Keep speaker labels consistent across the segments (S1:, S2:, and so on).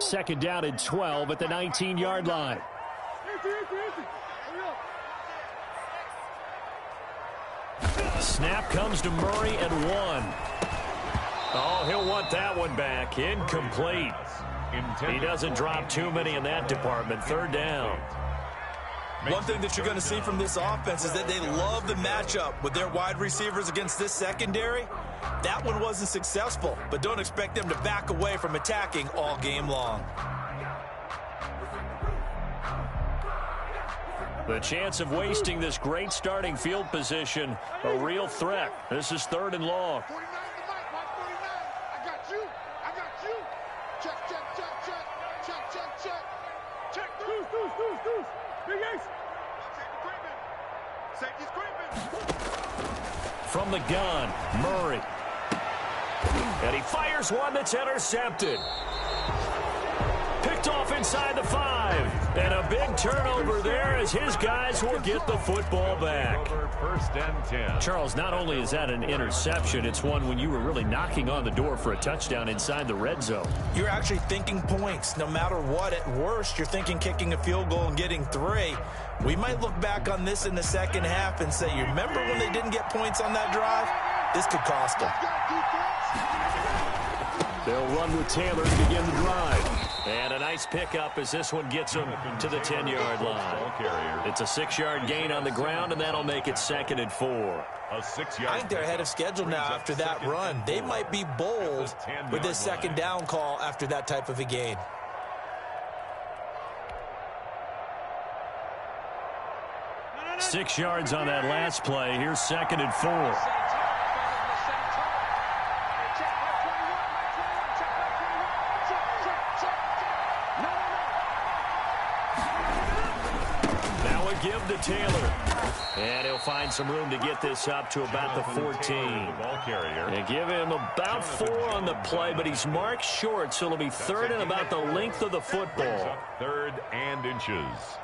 S1: Second down and 12 at the 19-yard line. Snap comes to Murray at 1. Oh, he'll want that one back. Incomplete. He doesn't drop too many in that department. Third down.
S2: One thing that you're going to see from this offense is that they love the matchup with their wide receivers against this secondary. That one wasn't successful, but don't expect them to back away from attacking all game long.
S1: The chance of wasting this great starting field position, a real threat. This is third and long. From the gun, Murray. And he fires one that's intercepted. Picked off inside the 5. And a big turnover there as his guys will get the football back.
S3: First and 10.
S1: Charles, not only is that an interception, it's one when you were really knocking on the door for a touchdown inside the red zone.
S2: You're actually thinking points. No matter what, at worst, you're thinking kicking a field goal and getting 3. We might look back on this in the second half and say, you remember when they didn't get points on that drive? This could cost them.
S1: They'll run with Taylor to begin the drive. And a nice pickup as this one gets them to the 10-yard line. It's a 6-yard gain on the ground, and that'll make it 2nd and 4.
S2: I think they're ahead of schedule now after that run. They might be bold with this second down call after that type of a gain.
S1: Six yards on that last play. Here's 2nd and 4. Give to Taylor. And he'll find some room to get this up to about the 14. And give him about 4 on the play, but he's marked short, so it'll be 3rd and about the length of the football.
S3: 3rd and inches.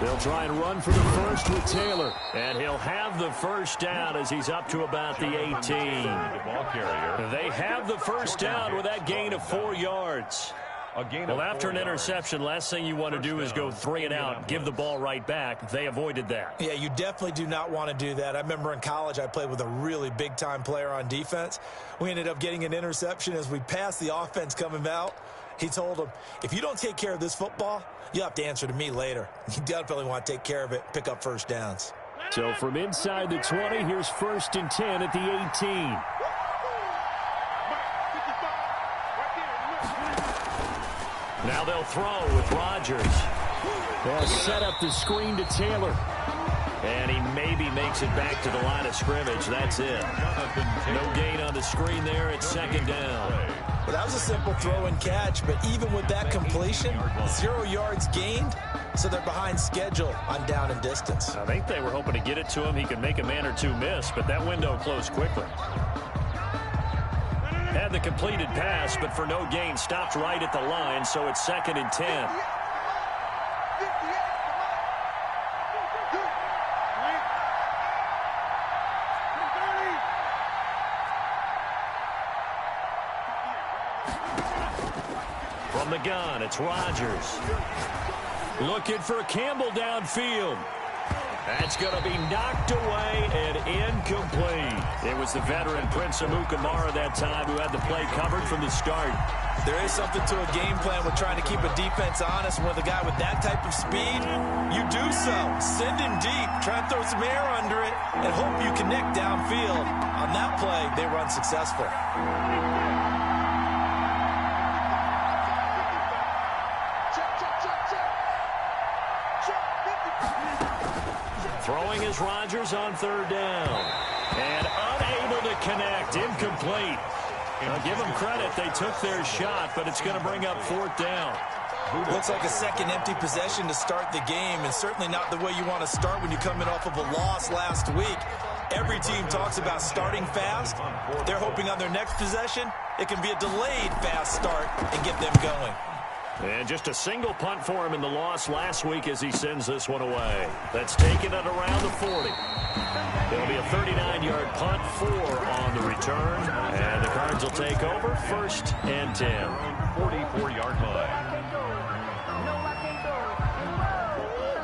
S1: They'll try and run for the first with Taylor. And he'll have the first down as he's up to about the 18. They have the first down with that gain of 4 yards. Well, after an interception, last thing you want to do is go 3 and out, give the ball right back. They avoided that.
S2: Yeah, you definitely do not want to do that. I remember in college I played with a really big-time player on defense. We ended up getting an interception as we passed the offense coming out. He told him, if you don't take care of this football, you'll have to answer to me later. You definitely want to take care of it, pick up first downs.
S1: So from inside the 20, here's 1st and 10 at the 18. Now they'll throw with Rodgers. They'll set up the screen to Taylor. And he maybe makes it back to the line of scrimmage. That's it. No gain on the screen there at 2nd down.
S2: Well, that was a simple throw and catch, but even with that completion, 0 yards gained, so they're behind schedule on down and distance.
S1: I think they were hoping to get it to him. He could make a man or 2 miss, but that window closed quickly. Had the completed pass, but for no gain, stopped right at the line, so it's 2nd and 10. From the gun, it's Rodgers. Looking for Campbell downfield. That's going to be knocked away and incomplete. It was the veteran Prince Amukamara that time who had the play covered from the start.
S2: There is something to a game plan with trying to keep a defense honest. With a guy with that type of speed, you do so. Send him deep, try and throw some air under it, and hope you connect downfield. On that play, they were unsuccessful.
S1: Throwing is Rodgers on 3rd down. And unable to connect. Incomplete. I'll give them credit. They took their shot, but it's going to bring up 4th down.
S2: Looks like a second empty possession to start the game, and certainly not the way you want to start when you're coming off of a loss last week. Every team talks about starting fast. They're hoping on their next possession, it can be a delayed fast start and get them going.
S1: And just a single punt for him in the loss last week as he sends this one away. That's taken at around the 40. It'll be a 39-yard punt, 4 on the return. And the Cards will take over, 1st and 10.
S3: 44-yard line.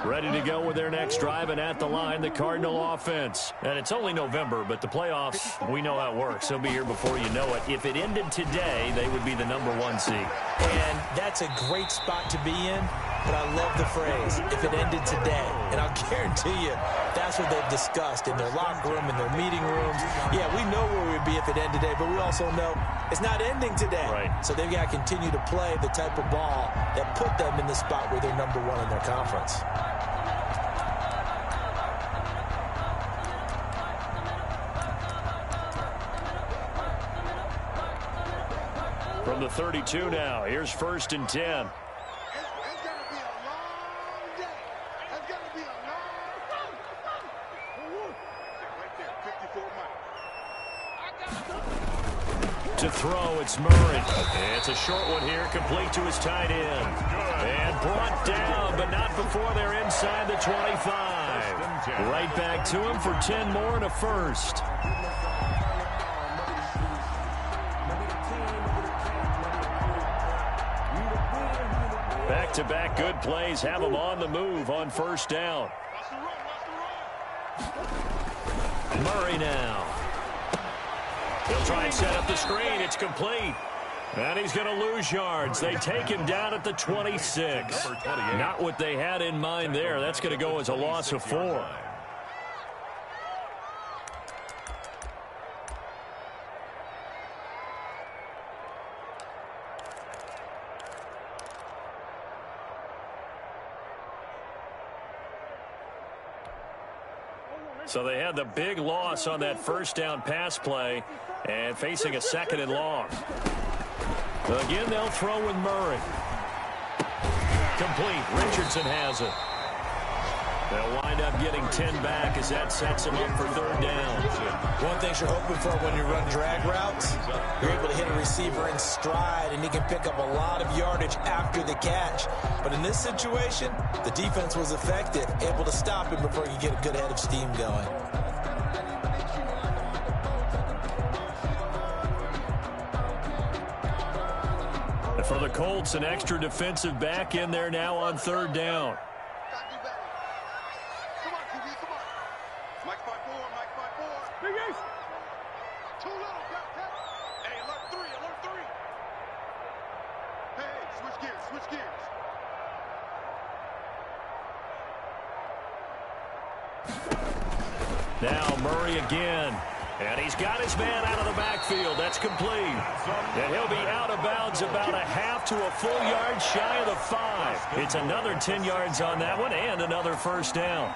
S1: Ready to go with their next drive, and at the line, the Cardinal offense. And it's only November, but the playoffs, we know how it works. They'll be here before you know it. If it ended today, they would be the #1 seed.
S2: And that's a great spot to be in, but I love the phrase, if it ended today. And I'll guarantee you, that's what they've discussed in their locker room, in their meeting rooms. Yeah, we know where we'd be if it ended today, but we also know it's not ending today.
S1: Right.
S2: So they've got to continue to play the type of ball that put them in the spot where they're #1 in their conference.
S1: From the 32 now, here's 1st and 10.
S4: It's going to be a long day. It's going to be a long right there, 54 miles.
S1: To throw, it's Murray. It's a short one here, complete to his tight end. And brought down, but not before they're inside the 25. Right back to him for 10 more and a first. Back-to-back good plays have him on the move on 1st down. Murray now. He'll try and set up the screen. It's complete. And he's going to lose yards. They take him down at the 26. Not what they had in mind there. That's going to go as a loss of 4. So they had the big loss on that 1st down pass play and facing a 2nd and long. Again, they'll throw with Murray. Complete. Richardson has it. They'll wind up getting 10 back as that sets them up for 3rd down.
S2: One thing you're hoping for when you run drag routes, you're able to hit a receiver in stride, and he can pick up a lot of yardage after the catch. But in this situation, the defense was effective, able to stop him before he could get a good head of steam going.
S1: And for the Colts, an extra defensive back in there now on 3rd down. Now Murray again. And he's got his man out of the backfield. That's complete. And he'll be out of bounds about a half to a full yard shy of the 5. It's another 10 yards on that one and another 1st down.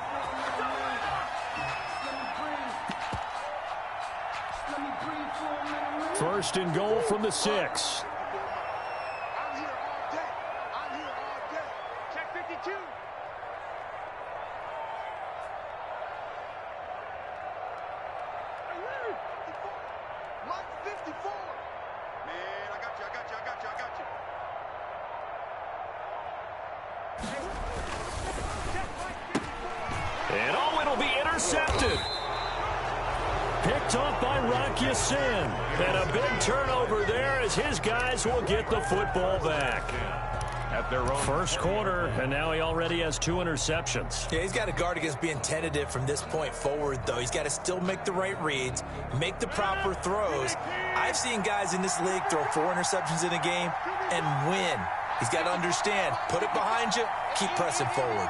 S1: First and goal from the 6.
S4: I'm here all day. I'm here all day. Check 52. Mike 54. Man, I got you.
S1: And oh, it'll be intercepted. Picked up by Rocky Sin. And a big turnover there as his guys will get the football back.
S3: At their own
S1: 1st quarter, and now he already has 2 interceptions.
S2: Yeah, he's got to guard against being tentative from this point forward, though. He's got to still make the right reads, make the proper throws. I've seen guys in this league throw 4 interceptions in a game and win. He's got to understand, put it behind you, keep pressing forward.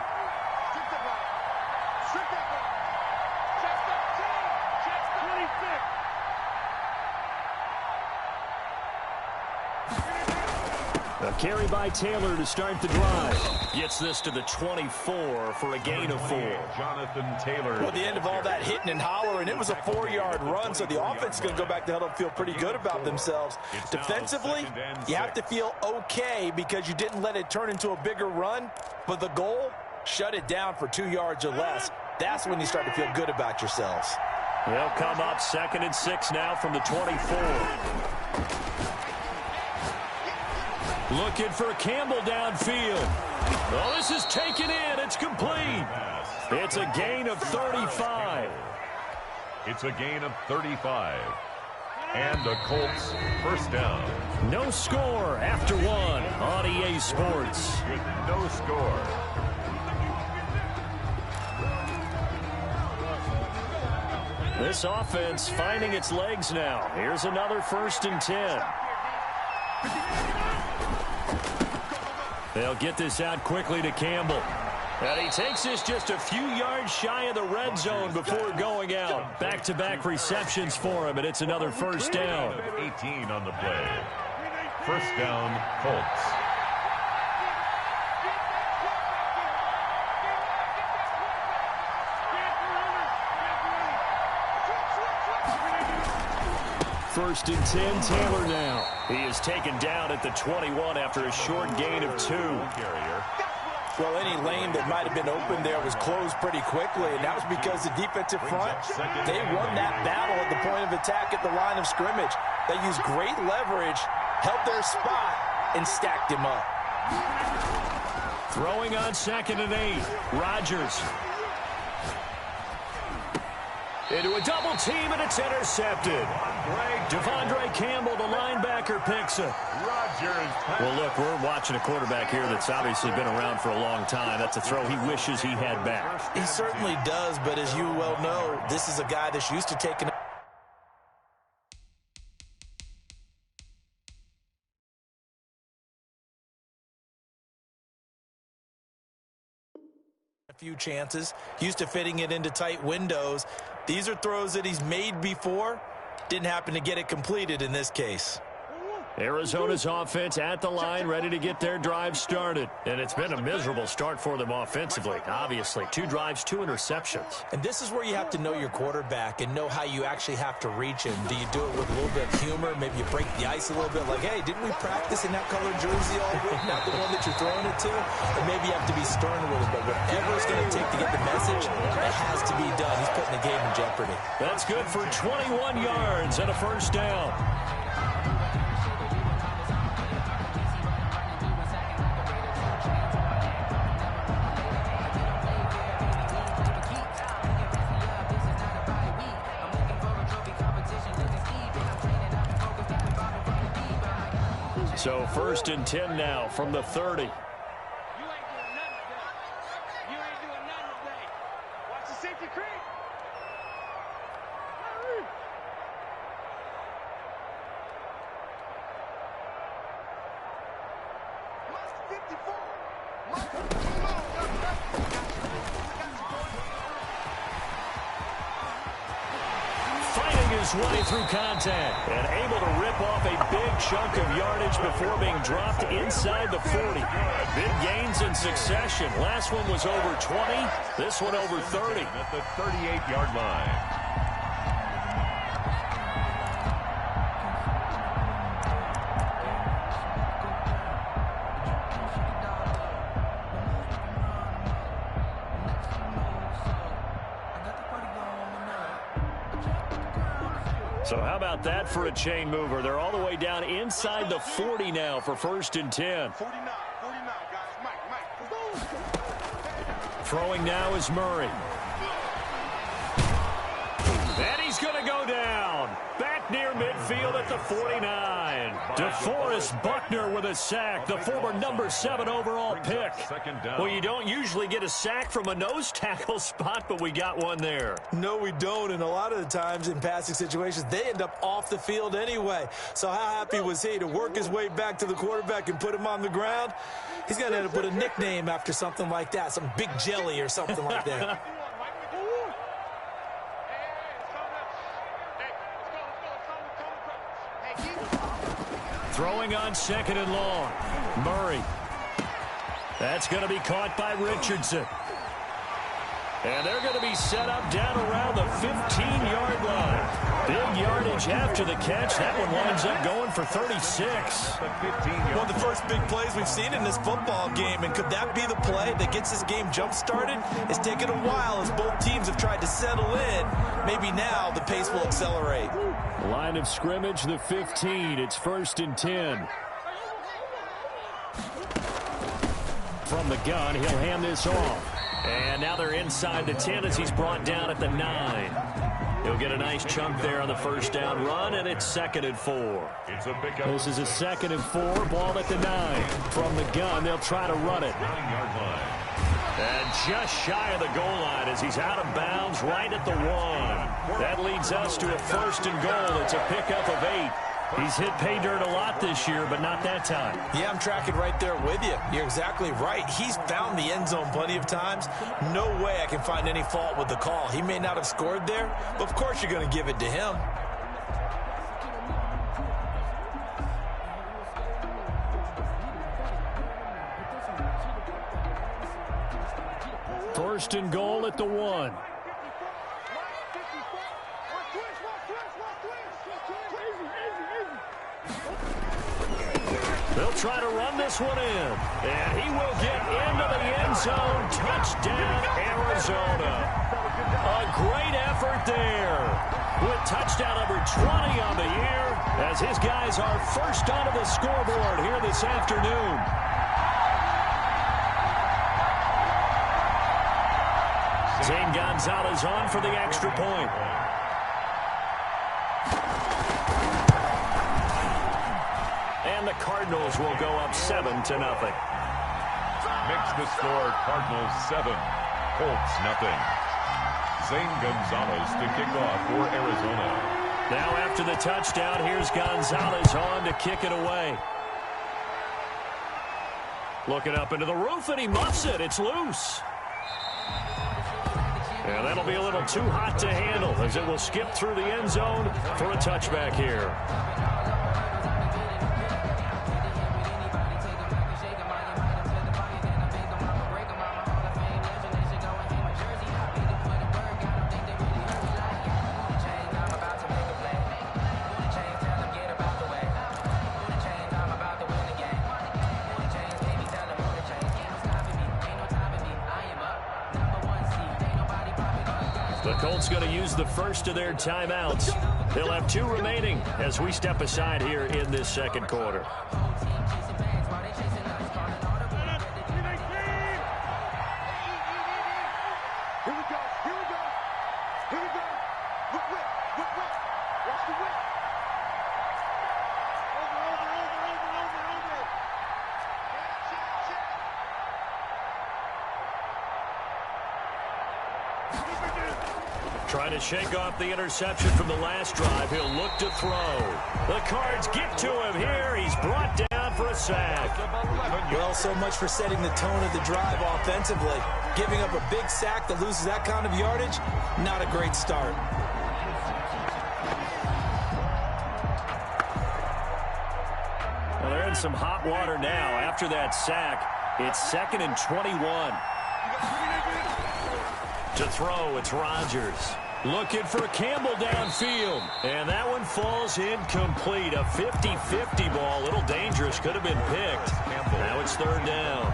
S1: A carry by Taylor to start the drive. Gets this to the 24 for a gain of 4.
S3: Jonathan Taylor.
S2: Well, at the end of all that hitting and hollering, it was a 4-yard run, so the offense is going to go back to huddle and feel pretty good about themselves. Defensively, you have to feel okay because you didn't let it turn into a bigger run, but the goal, shut it down for 2 yards or less. That's when you start to feel good about yourselves.
S1: They'll come up 2nd and 6 now from the 24. Looking for Campbell downfield. Oh, this is taken in. It's complete. It's a gain of 35.
S3: It's a gain of 35. And the Colts first down.
S1: No score after 1 on EA Sports.
S3: With no score.
S1: This offense finding its legs now. Here's another 1st and 10. They'll get this out quickly to Campbell. And he takes this just a few yards shy of the red zone before going out. Back-to-back receptions for him, and it's another 1st down.
S3: 18 on the play. 1st down, Colts.
S1: First and 10, Taylor now. He is taken down at the 21 after a short gain of 2.
S2: Well, any lane that might have been open there was closed pretty quickly, and that was because the defensive front, they won that battle at the point of attack at the line of scrimmage. They used great leverage, held their spot, and stacked him up.
S1: Throwing on 2nd and 8, Rodgers. Into a double team, and it's intercepted. Devondre Campbell, the linebacker, picks it. Well, look, we're watching a quarterback here that's obviously been around for a long time. That's a throw he wishes he had back.
S2: He certainly does, but as you well know, this is a guy that's used to taking a few chances, used to fitting it into tight windows. These are throws that he's made before. Didn't happen to get it completed in this case.
S1: Arizona's offense at the line, ready to get their drive started. And it's been a miserable start for them offensively, obviously. 2 drives, 2 interceptions.
S2: And this is where you have to know your quarterback and know how you actually have to reach him. Do you do it with a little bit of humor? Maybe you break the ice a little bit, like, hey, didn't we practice in that colored jersey all week? Not the one that you're throwing it to? And maybe you have to be stern with it, but whatever it's going to take to get the message, it has to be done. He's putting the game in jeopardy.
S1: That's good for 21 yards and a 1st down. So 1st and 10 now from the 30.
S4: You ain't doing nothing today. You ain't doing nothing today. Watch the safety creep.
S1: Fighting his way through contact and able to rip off a big chunk of yardage before being dropped inside the 40. Big gains in succession. Last one was over 20. This one over 30.
S3: At the 38-yard line.
S1: So how about that for a chain mover? They're all the way down inside the 40 now for 1st and 10.
S4: 49, guys. Mike.
S1: Throwing now is Murray. And he's going to go down. Back near midfield at the 49. DeForest Buckner with a sack, the former number 7 overall pick. Well, you don't usually get a sack from a nose tackle spot, but we got one there.
S2: No, we don't, and a lot of the times in passing situations, they end up off the field anyway. So how happy was he to work his way back to the quarterback and put him on the ground? He's going to end up with a nickname after something like that, some Big Jelly or something like that.
S1: Throwing on 2nd and long. Murray. That's going to be caught by Richardson. And they're going to be set up down around the 15-yard line. Big yardage after the catch. That one winds up going for 36.
S2: One of the first big plays we've seen in this football game. And could that be the play that gets this game jump-started? It's taken a while as both teams have tried to settle in. Maybe now the pace will accelerate.
S1: Line of scrimmage, the 15. It's 1st and 10. From the gun, he'll hand this off. And now they're inside the 10 as he's brought down at the 9. He'll get a nice chunk there on the 1st down run, and it's 2nd and 4.
S3: It's a pickup.
S1: This is a 2nd and 4, ball at the 9. From the gun, they'll try to run it.
S3: 9-yard line.
S1: And just shy of the goal line as he's out of bounds right at the 1. That leads us to a 1st and goal. It's a pickup of 8. He's hit pay dirt a lot this year, but not that time.
S2: Yeah, I'm tracking right there with you. You're exactly right. He's found the end zone plenty of times. No way I can find any fault with the call. He may not have scored there, but of course you're going to give it to him.
S1: First and goal at the 1. They'll try to run this one in. And he will get into the end zone. Touchdown, Arizona. A great effort there. With touchdown number 20 on the year as his guys are first onto the scoreboard here this afternoon. Zane Gonzalez on for the extra point. And the Cardinals will go up 7-0.
S3: Makes the score Cardinals 7, Colts nothing. Zane Gonzalez to kick off for Arizona.
S1: Now after the touchdown, here's Gonzalez on to kick it away. Looking up into the roof, and he muffs it. It's loose. And that'll be a little too hot to handle as it will skip through the end zone for a touchback here. The Colts going to use the first of their timeouts. They'll have 2 remaining as we step aside here in this second quarter. Trying to shake off the interception from the last drive. He'll look to throw. The Cards get to him here. He's brought down for a sack.
S2: Well, so much for setting the tone of the drive offensively. Giving up a big sack that loses that kind of yardage, not a great start.
S1: Well, they're in some hot water now. After that sack, it's 2nd and 21. To throw, it's Rodgers. Looking for Campbell downfield. And that one falls incomplete. A 50-50 ball. A little dangerous. Could have been picked. Now it's 3rd down.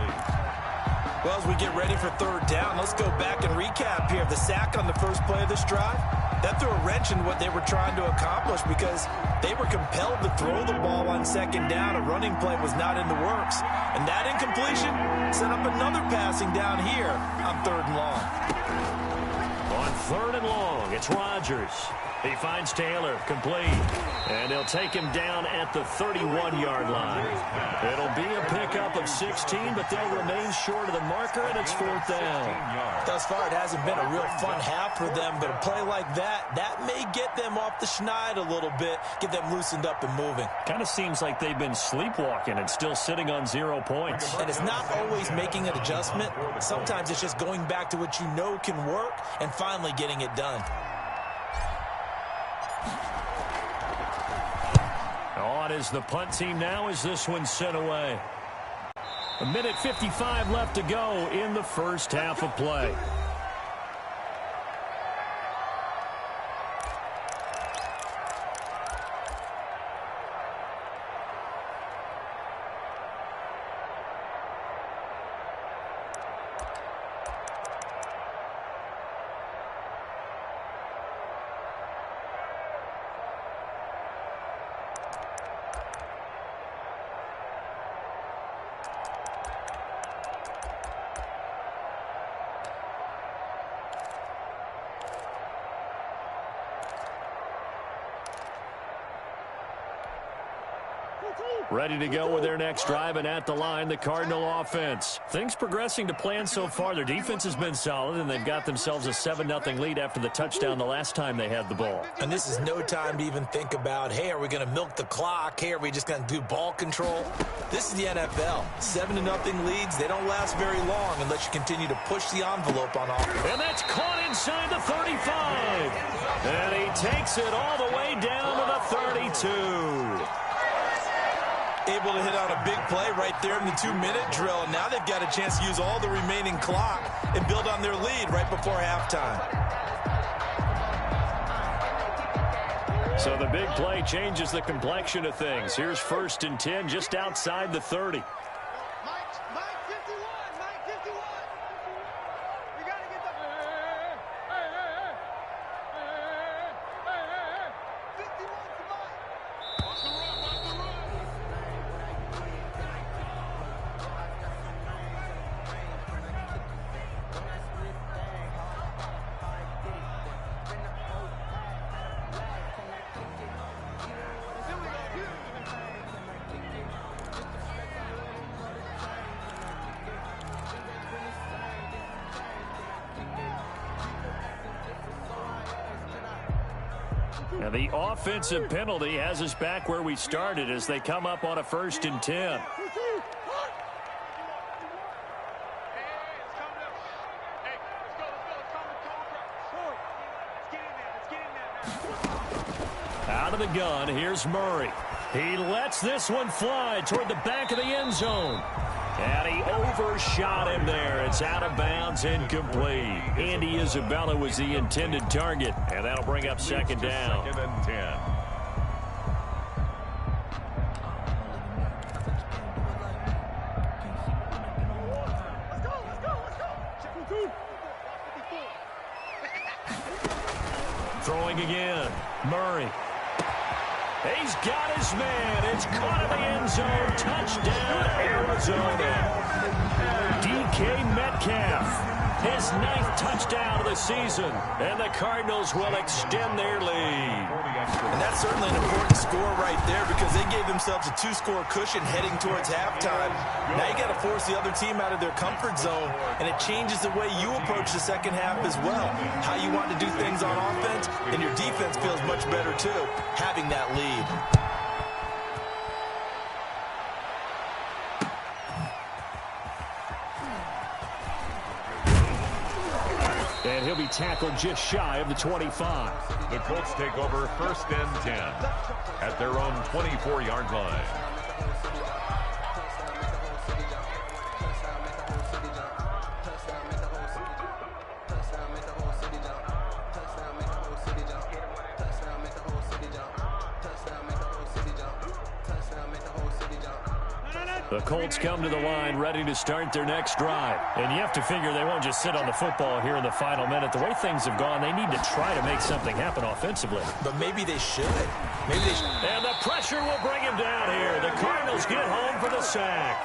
S2: Well, as we get ready for 3rd down, let's go back and recap here. The sack on the first play of this drive, that threw a wrench in what they were trying to accomplish because they were compelled to throw the ball on 2nd down. A running play was not in the works. And that incompletion set up another passing down here on 3rd and long.
S1: On 3rd and long, it's Rodgers. He finds Taylor, complete. And they'll take him down at the 31-yard line. It'll be a pickup of 16, but they'll remain short of the marker, and it's 4th down.
S2: Thus far, it hasn't been a real fun half for them, but a play like that may get them off the schneid a little bit, get them loosened up and moving.
S1: Kind of seems like they've been sleepwalking and still sitting on 0 points.
S2: And it's not always making an adjustment. Sometimes it's just going back to what you know can work and finally getting it done.
S1: spot is the punt team now as this one's sent away. 1:55 left to go in the first half of play. Ready to go with their next drive, and at the line, the Cardinal offense. Things progressing to plan so far. Their defense has been solid, and they've got themselves a 7-0 lead after the touchdown the last time they had the ball.
S2: And this is no time to even think about, hey, are we going to milk the clock? Hey, are we just going to do ball control? This is the NFL. 7-0 leads, they don't last very long unless you continue to push the envelope on offense.
S1: And that's caught inside the 35. And he takes it all the way down to the 32.
S2: Able to hit on a big play right there in the 2-minute drill. And now they've got a chance to use all the remaining clock and build on their lead right before halftime.
S1: So the big play changes the complexion of things. Here's 1st and 10 just outside the 30. And the offensive penalty has us back where we started as they come up on a 1st and 10. Out of the gun, here's Murray. He lets this one fly toward the back of the end zone. And he overshot him there. It's out of bounds, incomplete. Andy Isabella was the intended target, and that'll bring up 2nd down.
S3: 2nd and 10.
S1: Throwing again, Murray. He's got his man. It's caught in the end zone. Touchdown, Arizona. DK Metcalf, his 9th touchdown of the season. And the Cardinals will extend their lead.
S2: And that's certainly an important score right there because they gave themselves a 2-score cushion heading towards halftime. Now you got to force the other team out of their comfort zone, and it changes the way you approach the second half as well. How you want to do things on offense, and your defense feels much better too, having that lead.
S1: And he'll be tackled just shy of the 25.
S3: The Colts take over 1st and 10 at their own 24-yard line.
S1: The Colts come to the line ready to start their next drive. And you have to figure they won't just sit on the football here in the final minute. The way things have gone, they need to try to make something happen offensively.
S2: But maybe they should.
S1: And the pressure will bring him down here. The Cardinals get home for the sack.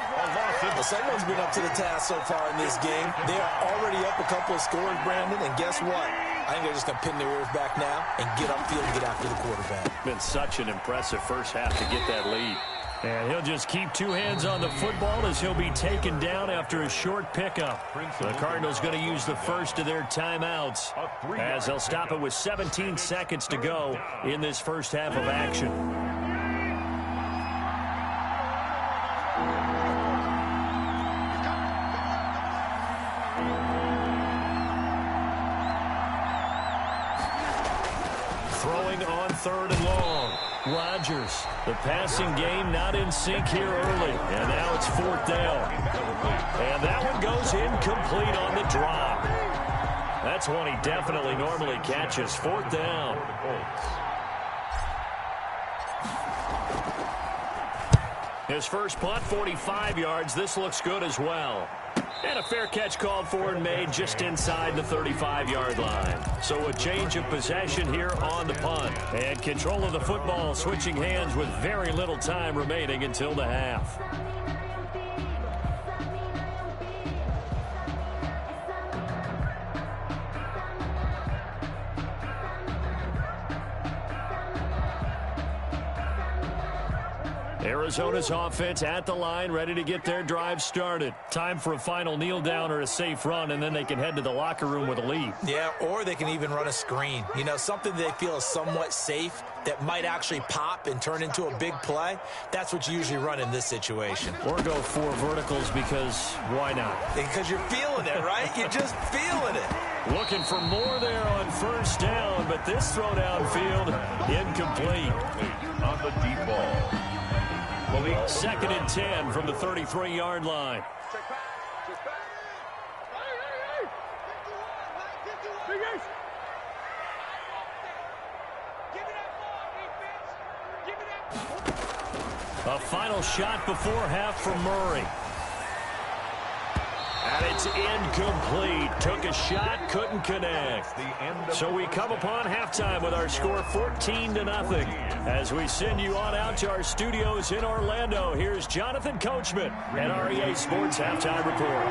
S2: Well, someone's been up to the task so far in this game. They are already up a couple of scores, Brandon, and guess what? I think they're just going to pin their ears back now and get upfield and get after the quarterback.
S1: Been such an impressive first half to get that lead. And he'll just keep 2 hands on the football as he'll be taken down after a short pickup. The Cardinals going to use the first of their timeouts as they'll stop it with 17 seconds to go in this first half of action. Throwing on 3rd and long. Rodgers, the passing game not in sync here early, and now it's 4th down. And that one goes incomplete on the drop. That's one he definitely normally catches. 4th down. His first punt, 45 yards. This looks good as well. And a fair catch called for and made just inside the 35-yard line. So a change of possession here on the punt. And control of the football switching hands with very little time remaining until the half. Arizona's offense at the line, ready to get their drive started. Time for a final kneel down or a safe run, and then they can head to the locker room with a lead.
S2: Yeah, or they can even run a screen. You know, something they feel is somewhat safe that might actually pop and turn into a big play. That's what you usually run in this situation.
S1: Or go 4 verticals because why not?
S2: Because you're feeling it, right? You're just feeling it.
S1: Looking for more there on 1st down, but this throw downfield incomplete.
S3: On the deep ball.
S1: 2nd and 10 from the 33-yard line. A final shot before half from Murray. And it's incomplete. Took a shot, couldn't connect. So we come upon halftime with our score 14-0. As we send you on out to our studios in Orlando, here's Jonathan Coachman at REA Sports Halftime Report.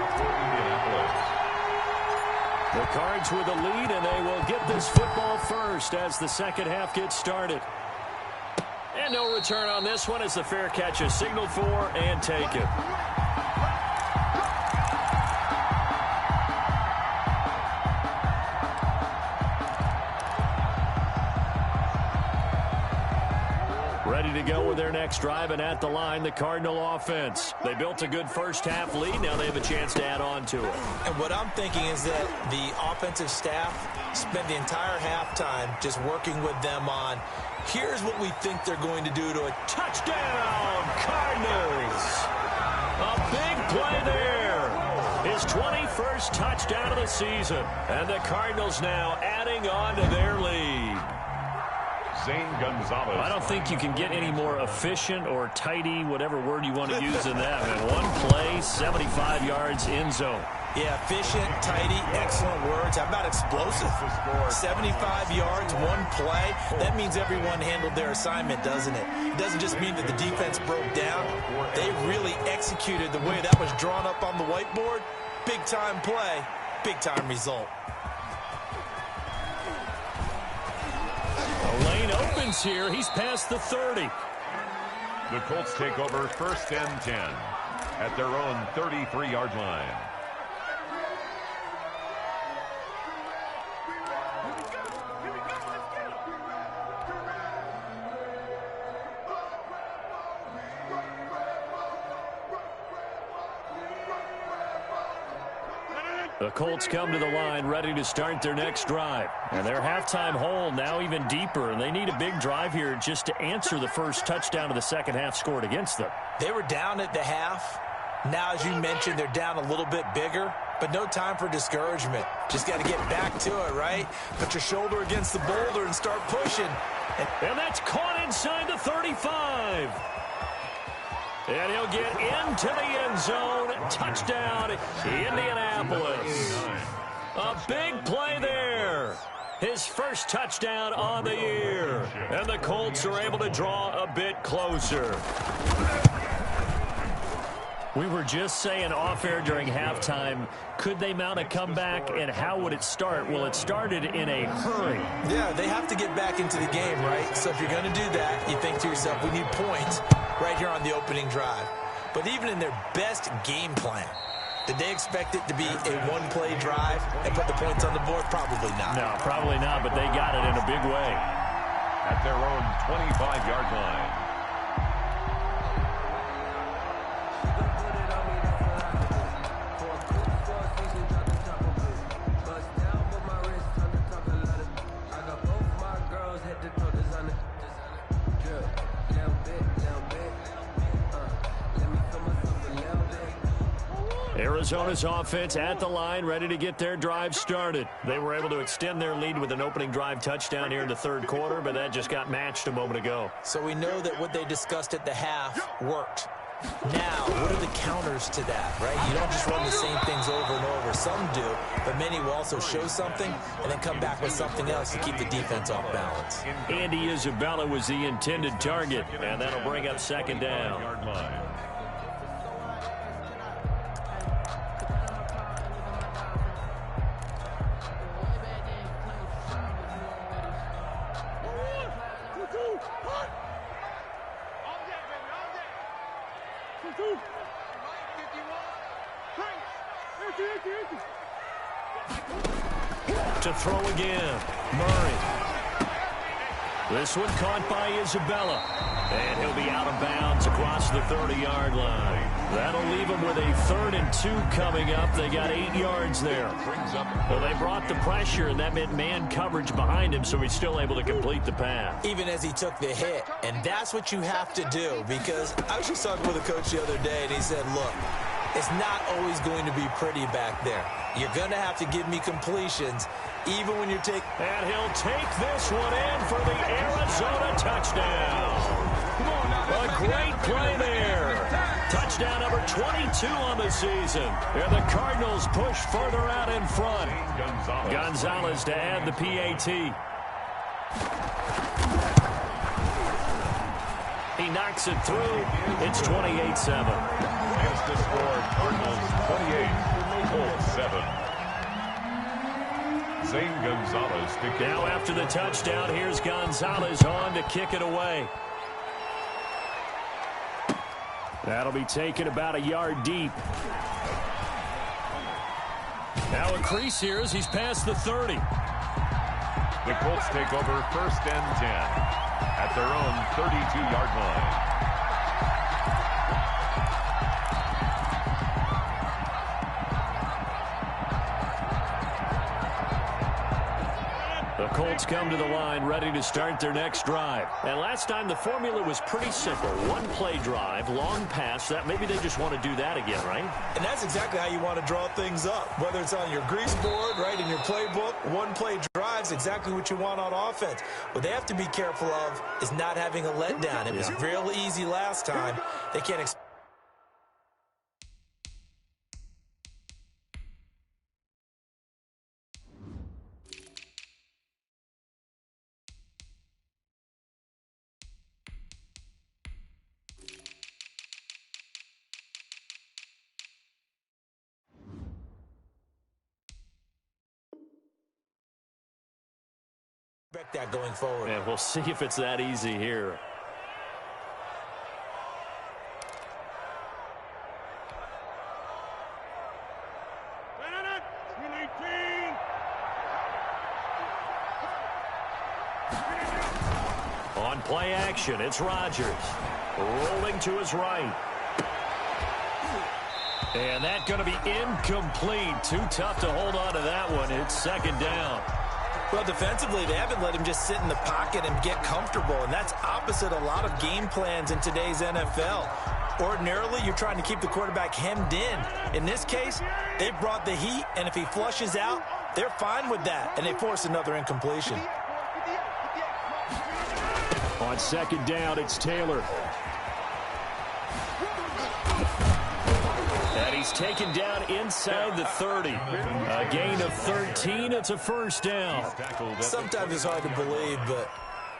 S1: The Cards with the lead, and they will get this football first as the second half gets started. And no return on this one as the fair catch is signaled for and taken. Ready to go with their next drive, and at the line, the Cardinal offense. They built a good first half lead. Now they have a chance to add on to it.
S2: And what I'm thinking is that the offensive staff spent the entire halftime just working with them on, here's what we think they're going to do to a touchdown, Cardinals. A big play there. His 21st touchdown of the season. And the Cardinals now adding on to their lead.
S3: Gonzalez.
S1: I don't think you can get any more efficient or tidy, whatever word you want to use in that. And one play, 75 yards in zone.
S2: Yeah, efficient, tidy, excellent words. How about explosive? 75 yards, one play. That means everyone handled their assignment, doesn't it? It doesn't just mean that the defense broke down. They really executed the way that was drawn up on the whiteboard. Big-time play, big-time result.
S1: The lane opens here. He's past the 30.
S3: The Colts take over 1st and 10 at their own 33-yard line.
S1: The Colts come to the line ready to start their next drive. And their halftime hole now even deeper, and they need a big drive here just to answer the first touchdown of the second half scored against them.
S2: They were down at the half. Now, as you mentioned, they're down a little bit bigger, but no time for discouragement. Just got to get back to it, right? Put your shoulder against the boulder and start pushing.
S1: And that's caught inside the 35. And he'll get into the end zone. Touchdown, Indianapolis. A big play there. His first touchdown on the year. And the Colts are able to draw a bit closer. We were just saying off-air during halftime, could they mount a comeback, and how would it start? Well, it started in a hurry.
S2: Yeah, they have to get back into the game, right? So if you're going to do that, you think to yourself, we need points right here on the opening drive. But even in their best game plan, did they expect it to be a one-play drive and put the points on the board? Probably not.
S1: No, probably not, but they got it in a big way.
S3: At their own 25-yard line.
S1: Arizona's offense at the line, ready to get their drive started. They were able to extend their lead with an opening drive touchdown here in the third quarter, but that just got matched a moment ago.
S2: So we know that what they discussed at the half worked. Now, what are the counters to that, right? You don't just run the same things over and over. Some do, but many will also show something and then come back with something else to keep the defense off balance.
S1: Andy Isabella was the intended target, and that'll bring up second down. To throw again, Murray. This one caught by Isabella. And he'll be out of bounds across the 30-yard line. That'll leave him with a 3rd and 2 coming up. They got 8 yards there. Well, they brought the pressure, and that meant man coverage behind him, so he's still able to complete the pass.
S2: Even as he took the hit. And that's what you have to do, because I was just talking with a coach the other day, and he said, look, it's not always going to be pretty back there. You're going to have to give me completions, even when you're taking...
S1: And he'll take this one in for the Arizona touchdown. A great play there. Touchdown number 22 on the season. And the Cardinals push further out in front. Gonzalez to add the PAT. He knocks it through. It's 28-7.
S3: As the score, Cardinals 28, Colts 7. Zane Gonzalez to kick.
S1: Now after the touchdown, here's Gonzalez on to kick it away. That'll be taken about a yard deep. Now a crease here as he's past the 30.
S3: The Colts take over 1st and 10 at their own 32-yard line.
S1: The Colts come to the line ready to start their next drive. And last time the formula was pretty simple. One play drive, long pass. That maybe they just want to do that again, right?
S2: And that's exactly how you want to draw things up. Whether it's on your grease board, right, in your playbook, one play drive's exactly what you want on offense. What they have to be careful of is not having a letdown. It was real easy last time. They can't expect. That going forward.
S1: And we'll see if it's that easy here. On play action, it's Rodgers. Rolling to his right. And that's going to be incomplete. Too tough to hold on to that one. It's second down.
S2: Well, defensively, they haven't let him just sit in the pocket and get comfortable, and that's opposite a lot of game plans in today's NFL. Ordinarily, you're trying to keep the quarterback hemmed in. In this case, they brought the heat, and if he flushes out, they're fine with that, and they force another incompletion.
S1: On second down, it's Taylor. And he's taken down inside the 30. A gain of 13. It's a first down.
S2: Sometimes it's hard to believe, but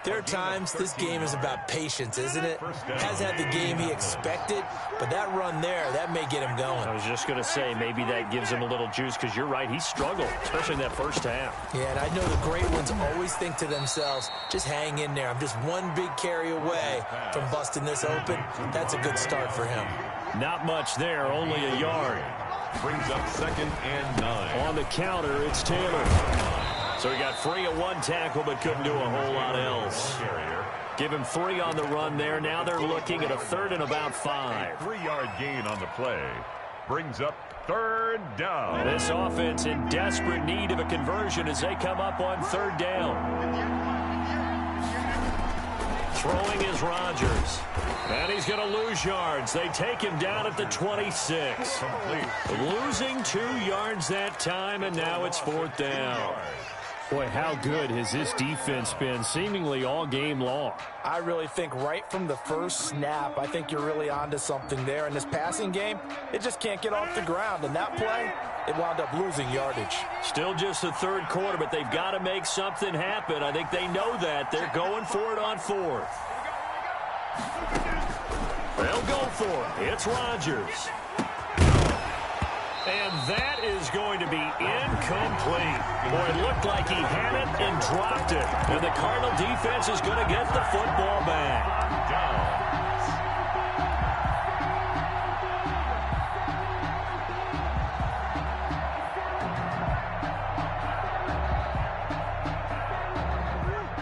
S2: there are times this game is about patience, isn't it? Has had the game he expected, but that run there, that may get him going.
S1: I was just going to say, maybe that gives him a little juice, because you're right, he struggled, especially in that first half.
S2: Yeah, and I know the great ones always think to themselves, just hang in there. I'm just one big carry away from busting this open. That's a good start for him.
S1: Not much there, only a yard.
S3: Brings up 2nd and 9.
S1: On the counter, it's Taylor. So he got free of one tackle, but couldn't do a whole lot else. Give him 3 on the run there. Now they're looking at a 3rd and about 5.
S3: 3-yard gain on the play. Brings up 3rd down.
S1: This offense in desperate need of a conversion as they come up on 3rd down. Throwing is Rodgers. And he's going to lose yards. They take him down at the 26. Losing 2 yards that time, and now it's 4th down.
S5: Boy, how good has this defense been seemingly all game long?
S2: I really think right from the first snap, I think you're really onto something there. In this passing game, it just can't get off the ground. And that play, it wound up losing yardage.
S1: Still just the 3rd quarter, but they've got to make something happen. I think they know that. They're going for it on 4th. They'll go for it. It's Rodgers. And that is going to be incomplete. Boy, it looked like he had it and dropped it. And the Cardinal defense is going to get the football back.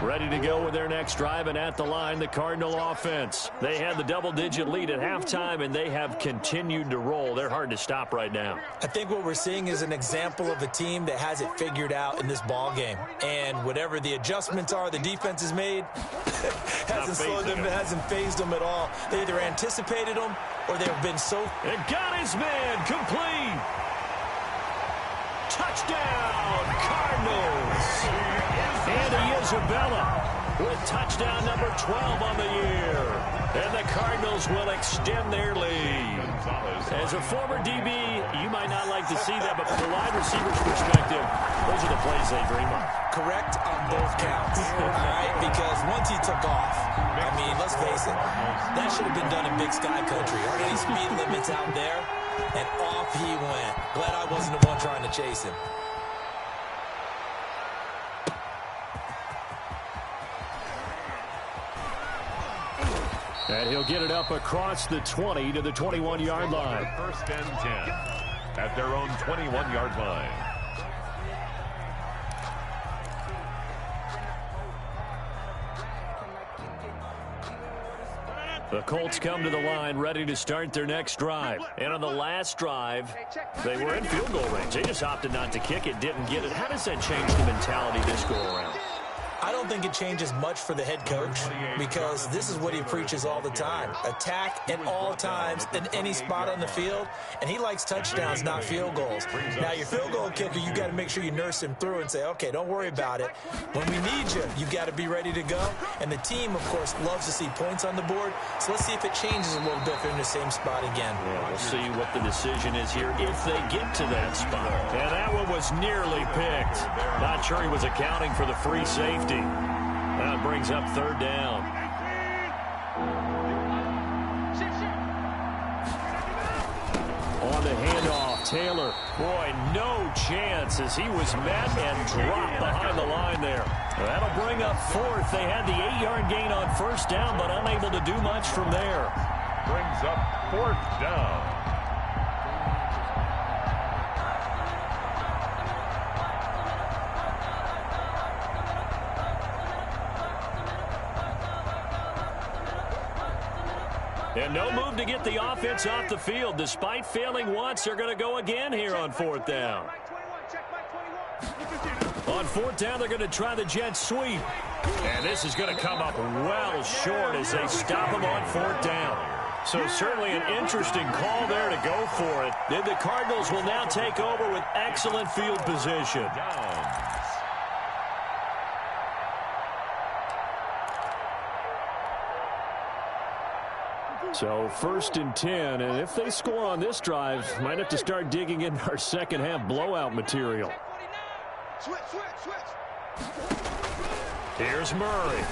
S1: Ready to go with their next drive, and at the line, the Cardinal offense. They had the double-digit lead at halftime, and they have continued to roll. They're hard to stop right now.
S2: I think what we're seeing is an example of a team that has it figured out in this ball game. And whatever the adjustments are the defense has made, hasn't slowed them, hasn't phased them at all. They either anticipated them or they've been so...
S1: And got his man complete. Touchdown, Cardinals. Andy Isabella with touchdown number 12 on the year. And the Cardinals will extend their lead. As a former DB, you might not like to see that, but from the wide receiver's perspective, those are the plays they dream of.
S2: Correct on both counts, all right? Because once he took off, I mean, let's face it, that should have been done in Big Sky Country. Aren't any speed limits out there? And off he went. Glad I wasn't the one trying to chase him.
S1: And he'll get it up across the 20 to the 21-yard line.
S3: 1st and 10 at their own 21-yard line.
S1: The Colts come to the line ready to start their next drive. And on the last drive, they were in field goal range. They just opted not to kick it, didn't get it. How does that change the mentality this go around?
S2: I don't think it changes much for the head coach because this is what he preaches all the time. Attack at all times in any spot on the field, and he likes touchdowns, not field goals. Now, your field goal kicker, you got to make sure you nurse him through and say, okay, don't worry about it. When we need you, you've got to be ready to go. And the team, of course, loves to see points on the board, so let's see if it changes a little bit if they're in the same spot again.
S1: Yeah, we'll see what the decision is here if they get to that spot. And that one was nearly picked. Not sure he was accounting for the free safety. That brings up 3rd down. On the handoff, Taylor. Boy, no chance as he was met and dropped behind the line there. That'll bring up 4th. They had the 8-yard gain on 1st down, but unable to do much from there.
S3: Brings up 4th down.
S1: And no move to get the offense off the field. Despite failing once, they're going to go again here on 4th down. On 4th down, they're going to try the jet sweep. And this is going to come up well short as they stop him on 4th down. So certainly an interesting call there to go for it. Then the Cardinals will now take over with excellent field position. So 1st and 10, and if they score on this drive, might have to start digging into our second half blowout material. Here's Murray.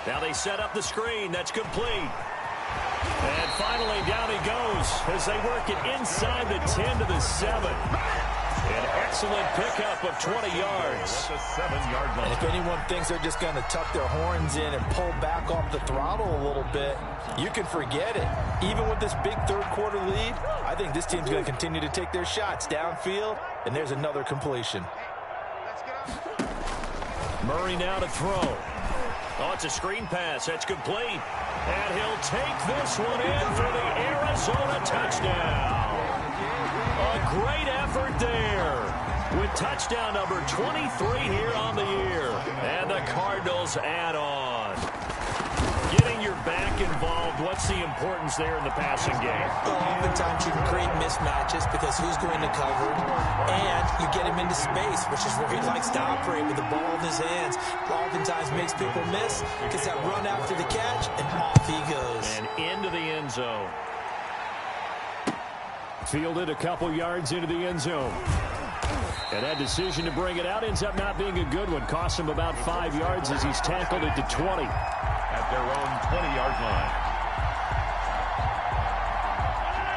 S1: Now they set up the screen. That's complete. And finally down he goes as they work it inside the 10 to the 7. An excellent pickup of 20 yards.
S2: And if anyone thinks they're just going to tuck their horns in and pull back off the throttle a little bit, you can forget it. Even with this big 3rd quarter lead, I think this team's going to continue to take their shots downfield, and there's another completion.
S1: Murray now to throw. Oh, it's a screen pass. That's complete. And he'll take this one in for the Arizona touchdown. A great effort there with touchdown number 23 here on the year. And the Cardinals add on. Getting your back involved, what's the importance there in the passing game?
S2: Well, oftentimes you can create mismatches because who's going to cover, and you get him into space, which is where he likes to operate with the ball in his hands. Oftentimes makes people miss, gets that run after the catch, and off he goes.
S1: And into the end zone.
S5: Fielded a couple yards into the end zone. And that decision to bring it out ends up not being a good one. Costs him about 5 yards as he's tackled it to 20.
S3: At their own 20-yard line.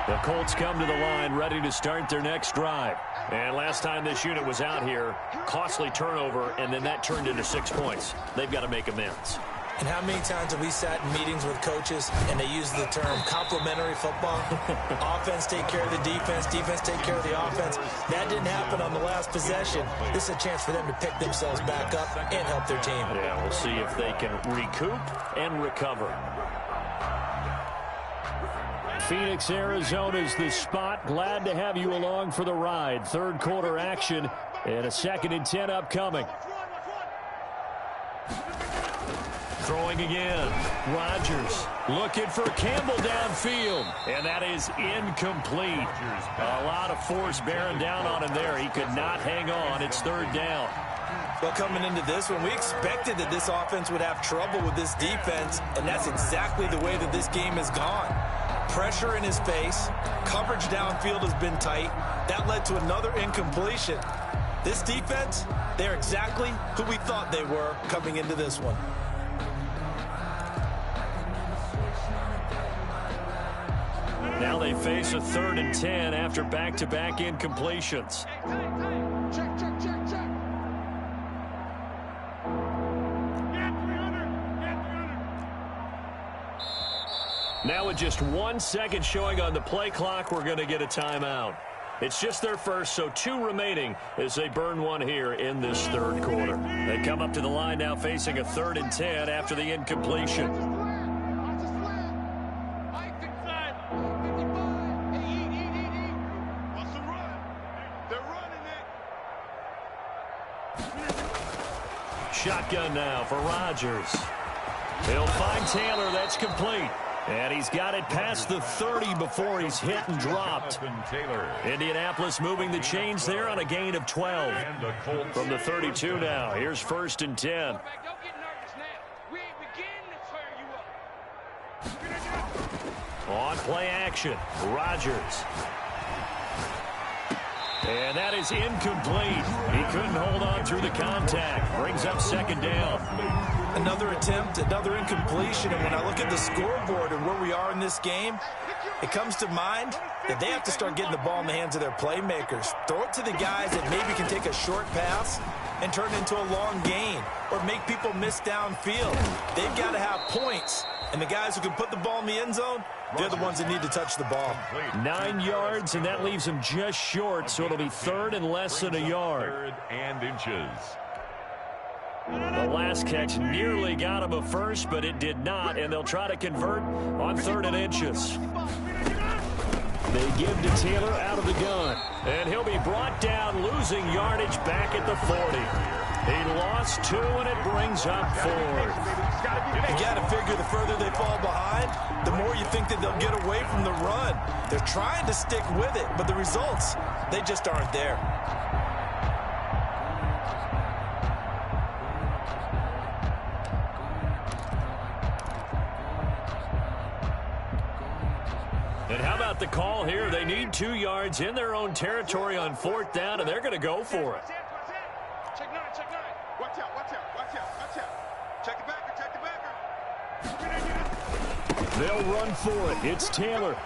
S1: The Colts come to the line ready to start their next drive. And last time this unit was out here, costly turnover, and then that turned into 6 points. They've got to make amends.
S2: And how many times have we sat in meetings with coaches and they use the term complementary football? Offense take care of the defense, defense take care of the offense. That didn't happen on the last possession. This is a chance for them to pick themselves back up and help their team.
S1: Yeah, we'll see if they can recoup and recover.
S5: Phoenix, Arizona's the spot. Glad to have you along for the ride. Third quarter action and a 2nd and 10 upcoming.
S1: Throwing again. Rodgers looking for Campbell downfield. And that is incomplete. A lot of force bearing down on him there. He could not hang on. It's 3rd down.
S2: Well, coming into this one, we expected that this offense would have trouble with this defense, and that's exactly the way that this game has gone. Pressure in his face. Coverage downfield has been tight. That led to another incompletion. This defense, they're exactly who we thought they were coming into this one.
S1: Now they face a 3rd and 10 after back-to-back incompletions.
S4: Check, check, check, check.
S1: Now with just 1 second showing on the play clock, we're going to get a timeout. It's just their first, so 2 remaining as they burn one here in this 3rd quarter. They come up to the line now facing a 3rd and 10 after the incompletion. Shotgun now for Rodgers. He'll find Taylor. That's complete. And he's got it past the 30 before he's hit and dropped. Indianapolis moving the chains there on a gain of 12. From the 32 now. Here's 1st and 10. On play action, Rodgers. And that is incomplete. He couldn't hold on through the contact. Brings up 2nd down.
S2: Another attempt, another incompletion. And when I look at the scoreboard and where we are in this game, it comes to mind that they have to start getting the ball in the hands of their playmakers. Throw it to the guys that maybe can take a short pass and turn it into a long gain or make people miss downfield. They've got to have points. And the guys who can put the ball in the end zone, they're the ones that need to touch the ball.
S1: 9 yards, and that leaves him just short, so it'll be 3rd and less than a yard.
S3: 3rd and inches.
S1: The last catch nearly got him a first, but it did not, and they'll try to convert on 3rd and inches. They give to Taylor out of the gun, and he'll be brought down, losing yardage back at the 40. He lost 2, and it brings up 4th.
S2: You got to figure the further they fall behind, the more you think that they'll get away from the run. They're trying to stick with it, but the results, they just aren't there.
S1: And how about the call here? They need 2 yards in their own territory on 4th down, and they're going to go for it.
S4: Check 9, check 9. Watch out, watch out, watch out, watch out. Check the backer, check the backer.
S5: They'll run for it. It's Taylor.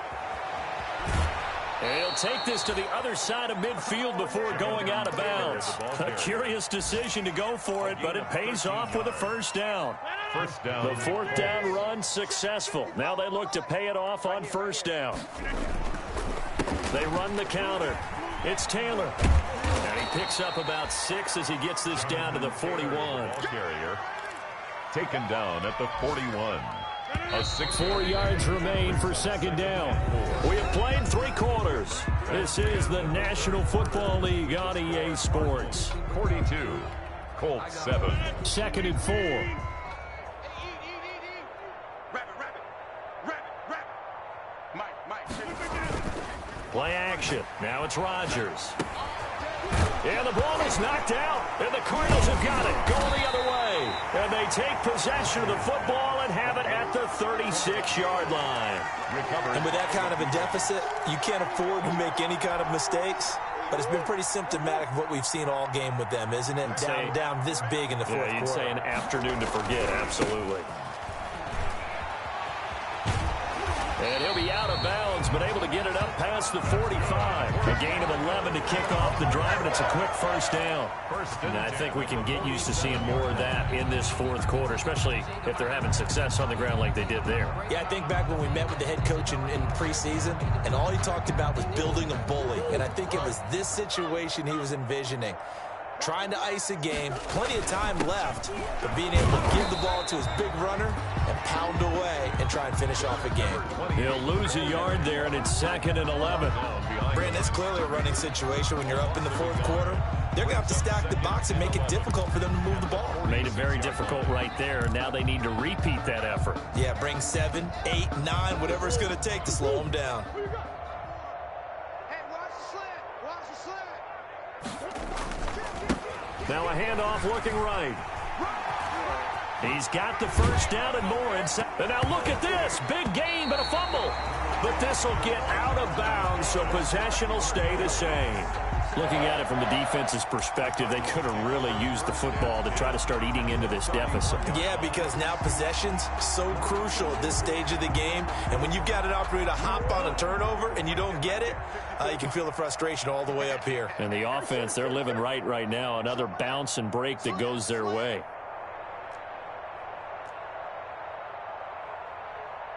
S1: And he'll take this to the other side of midfield before going out of bounds. A curious decision to go for it, but it pays off with a 1st down.
S3: First down.
S1: The 4th down run successful. Now they look to pay it off on 1st down. They run the counter. It's Taylor. And he picks up about 6 as he gets this down to the 41.
S3: Ball carrier taken down at the 41.
S5: 4 yards remain for 2nd down.
S1: We have played 3 quarters. This is the National Football League on EA Sports.
S3: 42. Colts 7.
S5: 2nd and 4.
S1: Play action. Now it's Rodgers. And the ball is knocked out, and the Cardinals have got it, going the other way. And they take possession of the football and have it at the 36-yard line.
S2: And with that kind of a deficit, you can't afford to make any kind of mistakes. But it's been pretty symptomatic of what we've seen all game with them, isn't it? Down this big in the fourth quarter.
S1: You'd say an afternoon to forget, absolutely. And he'll be out of bounds, but able to get it up past the 45. A gain of 11 to kick off the drive, and it's a quick first down. And I think we can get used to seeing more of that in this fourth quarter, especially if they're having success on the ground like they did there.
S2: Yeah, I think back when we met with the head coach in preseason, and all he talked about was building a bully. And I think it was this situation he was envisioning. Trying to ice a game, plenty of time left, but being able to give the ball to his big runner and pound away and try and finish off a game.
S1: He'll lose a yard there, and it's 2nd and 11.
S2: Brandon, it's clearly a running situation when you're up in the fourth quarter. They're going to have to stack the box and make it difficult for them to move the ball.
S1: Made it very difficult right there. Now they need to repeat that effort.
S2: Yeah, bring 7, 8, 9, whatever it's going to take to slow them down.
S1: Now a handoff looking right. He's got the first down and more. And now look at this. Big gain, but a fumble. But this will get out of bounds, so possession will stay the same. Looking at it from the defense's perspective, they could have really used the football to try to start eating into this deficit.
S2: Yeah, because now possession's so crucial at this stage of the game. And when you've got an opportunity to hop on a turnover and you don't get it, you can feel the frustration all the way up here.
S1: And the offense, they're living right now. Another bounce and break that goes their way.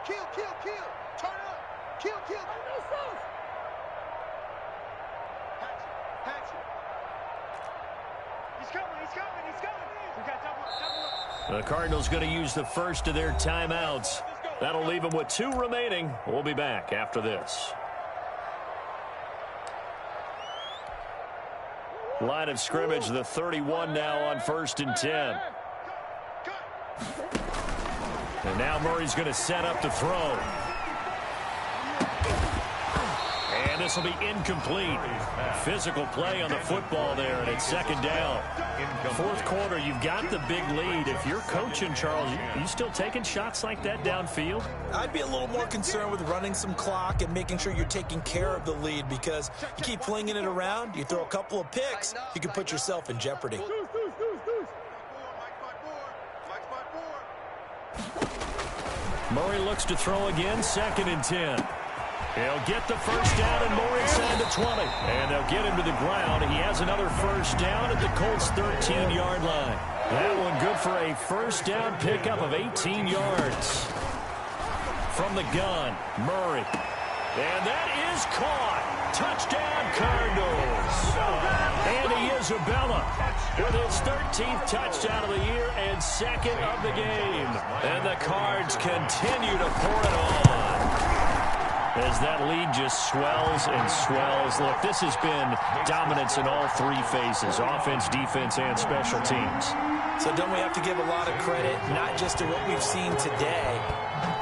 S4: Kill. Turn up. Kill. Patch it. He's coming. We got double.
S1: The Cardinals going to use the first of their timeouts. That'll leave them with 2 remaining. We'll be back after this. Line of scrimmage, the 31 now on 1st and 10. And now Murray's going to set up the throw. And this will be incomplete. Physical play on the football there, and it's 2nd down. Fourth quarter, you've got the big lead. If you're coaching, Charles, you still taking shots like that downfield?
S2: I'd be a little more concerned with running some clock and making sure you're taking care of the lead, because you keep flinging it around, you throw a couple of picks, you can put yourself in jeopardy.
S1: Murray looks to throw again, 2nd and 10. He'll get the first down and more inside the 20. And they'll get him to the ground. He has another first down at the Colts' 13-yard line. That one good for a first down pickup of 18 yards. From the gun, Murray. And that is caught. Touchdown, Cardinals. And Isabella with his 13th touchdown of the year and 2nd of the game. And the Cards continue to pour it on as that lead just swells and swells. Look, this has been dominance in all 3 phases, offense, defense, and special teams.
S2: So don't we have to give a lot of credit, not just to what we've seen today,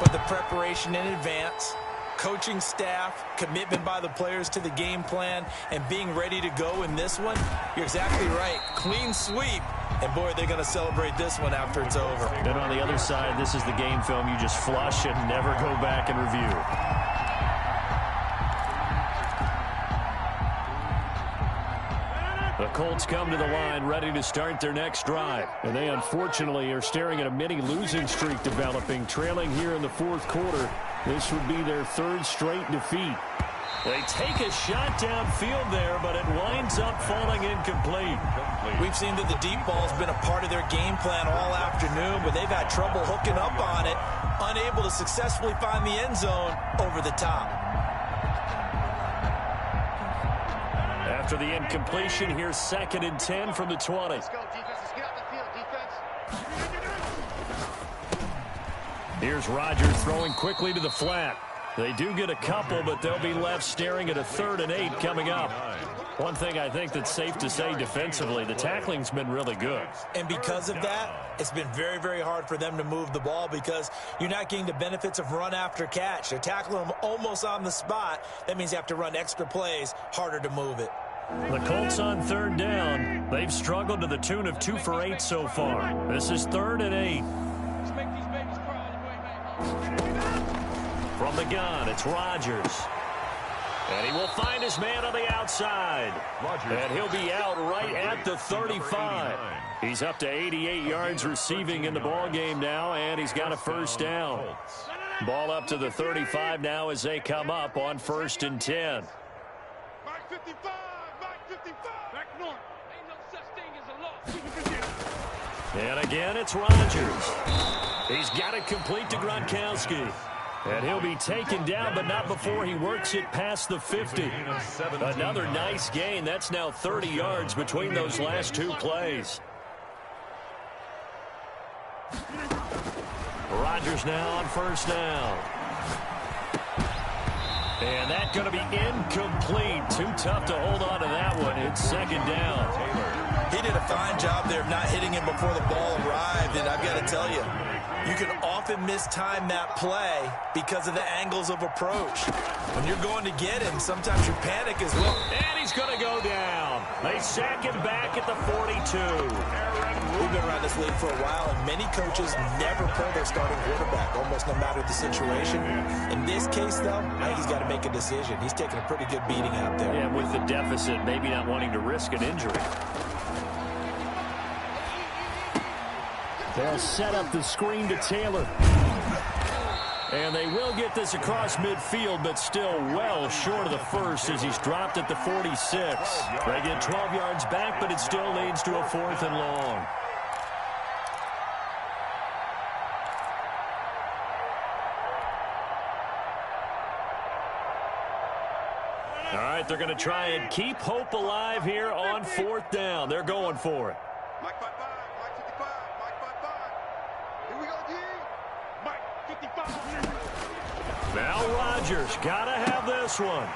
S2: but the preparation in advance, coaching staff, commitment by the players to the game plan, and being ready to go in this one? You're exactly right. Clean sweep. And, boy, they're going to celebrate this one after it's over.
S1: Then on the other side, this is the game film you just flush and never go back and review. The Colts come to the line ready to start their next drive. And they unfortunately are staring at a mini losing streak developing, trailing here in the fourth quarter. This would be their 3rd straight defeat. They take a shot downfield there, but it winds up falling incomplete.
S2: We've seen that the deep ball's been a part of their game plan all afternoon, but they've had trouble hooking up on it, unable to successfully find the end zone over the top.
S1: After the incompletion, here's 2nd and 10 from the 20.
S4: Let's go, defense. Let's get out the field, defense.
S1: Here's Rodgers throwing quickly to the flat. They do get a couple, but they'll be left staring at a 3rd and 8 coming up. One thing I think that's safe to say defensively, the tackling's been really good.
S2: And because of that, it's been very, very hard for them to move the ball because you're not getting the benefits of run after catch. They're tackling them almost on the spot. That means you have to run extra plays, harder to move it.
S1: The Colts on 3rd down. They've struggled to the tune of 2 for 8 so far. This is 3rd and 8. From the gun, it's Rodgers. And he will find his man on the outside. And he'll be out right at the 35. He's up to 88 yards receiving in the ball game now, and he's got a 1st down. Ball up to the 35 now as they come up on 1st and 10.
S4: Back 55, back 55. Back north. Ain't no such thing as a loss.
S1: And again, it's Rodgers. He's got it complete to Gronkowski. And he'll be taken down, but not before he works it past the 50. Another nice gain. That's now 30 yards between those last 2 plays. Rodgers now on 1st down. And that's going to be incomplete. Too tough to hold on to that one. It's 2nd down.
S2: He did a fine job there of not hitting him before the ball arrived, and I've got to tell you, you can often mistime that play because of the angles of approach. When you're going to get him, sometimes you panic as well.
S1: And he's going to go down. They sack him back at the 42.
S2: We've been around this league for a while, and many coaches never pull their starting quarterback, almost no matter the situation. In this case, though, I think he's got to make a decision. He's taking a pretty good beating out there.
S1: Yeah, with the deficit, maybe not wanting to risk an injury. They'll set up the screen to Taylor. And they will get this across midfield, but still well short of the 1st as he's dropped at the 46. They get 12 yards back, but it still leads to a 4th and long. All right, they're going to try and keep hope alive here on 4th down. They're going for it.
S4: Mike 55, Mike 55, Mike 55. Here we go, G. Mike 55.
S1: Now Rodgers, got to have this one.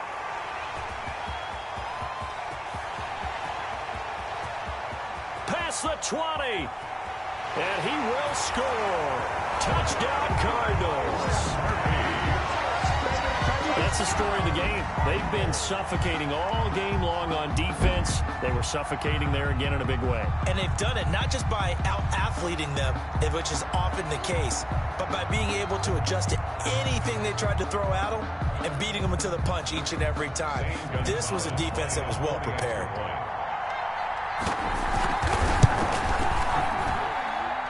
S1: Past the 20. And he will score. Touchdown, Cardinals. That's the story of the game. They've been suffocating all game long on defense. They were suffocating there again in a big way.
S2: And they've done it not just by out-athleting them, which is often the case, but by being able to adjust to anything they tried to throw at them and beating them into the punch each and every time. This was a defense that was well prepared.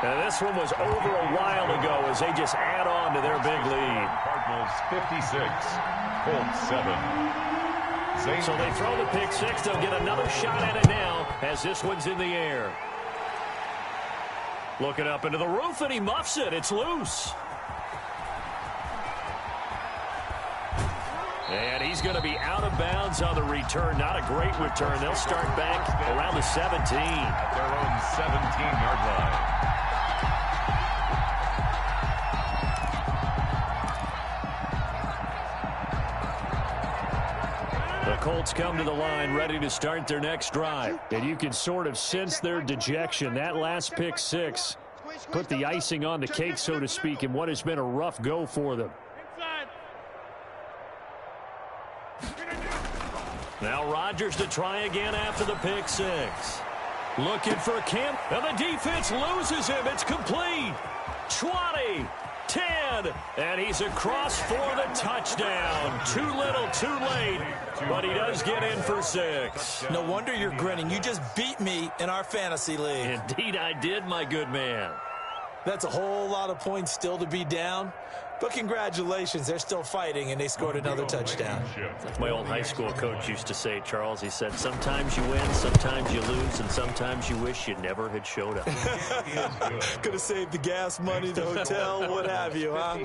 S1: And this one was over a while ago as they just add on to their big lead.
S3: Cardinals 56, Colts 7.
S1: So they throw the pick 6. They'll get another shot at it now as this one's in the air. Looking up into the roof, and he muffs it. It's loose. And he's going to be out of bounds on the return. Not a great return. They'll start back around the 17.
S3: At their own 17-yard line.
S1: The Colts come to the line ready to start their next drive. And you can sort of sense their dejection. That last pick 6 put the icing on the cake, so to speak, in what has been a rough go for them. Now Rodgers to try again after the pick 6. Looking for Kemp, and the defense loses him. It's complete. 20, 10, and he's across for the touchdown. Too little, too late, but he does get in for 6.
S2: No wonder you're grinning. You just beat me in our fantasy league.
S1: Indeed I did, my good man.
S2: That's a whole lot of points still to be down. But congratulations, they're still fighting, and they scored another touchdown.
S1: Like my old high school coach used to say, Charles, he said, sometimes you win, sometimes you lose, and sometimes you wish you never had showed up.
S2: Could have saved the gas money, the hotel, what have you, huh?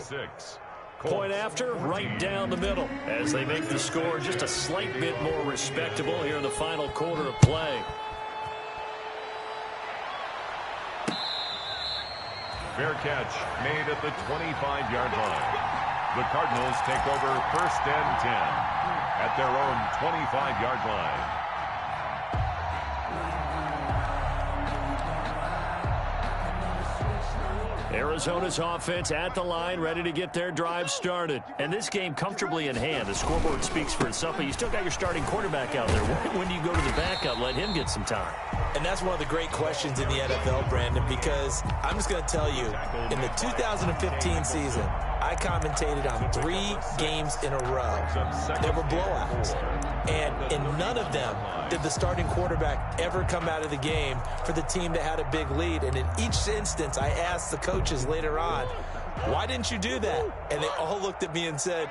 S1: Point after, right down the middle, as they make the score just a slight bit more respectable here in the final quarter of play.
S3: Fair catch made at the 25-yard line. The Cardinals take over 1st and 10 at their own 25-yard line.
S5: Arizona's offense at the line, ready to get their drive started. And this game comfortably in hand. The scoreboard speaks for itself, but you still got your starting quarterback out there. When do you go to the backup, let him get some time?
S2: And that's one of the great questions in the NFL, Brandon, because I'm just going to tell you, in the 2015 season, I commentated on 3 games in a row. They were blowouts. And in none of them did the starting quarterback ever come out of the game for the team that had a big lead. And in each instance, I asked the coaches later on, why didn't you do that? And they all looked at me and said,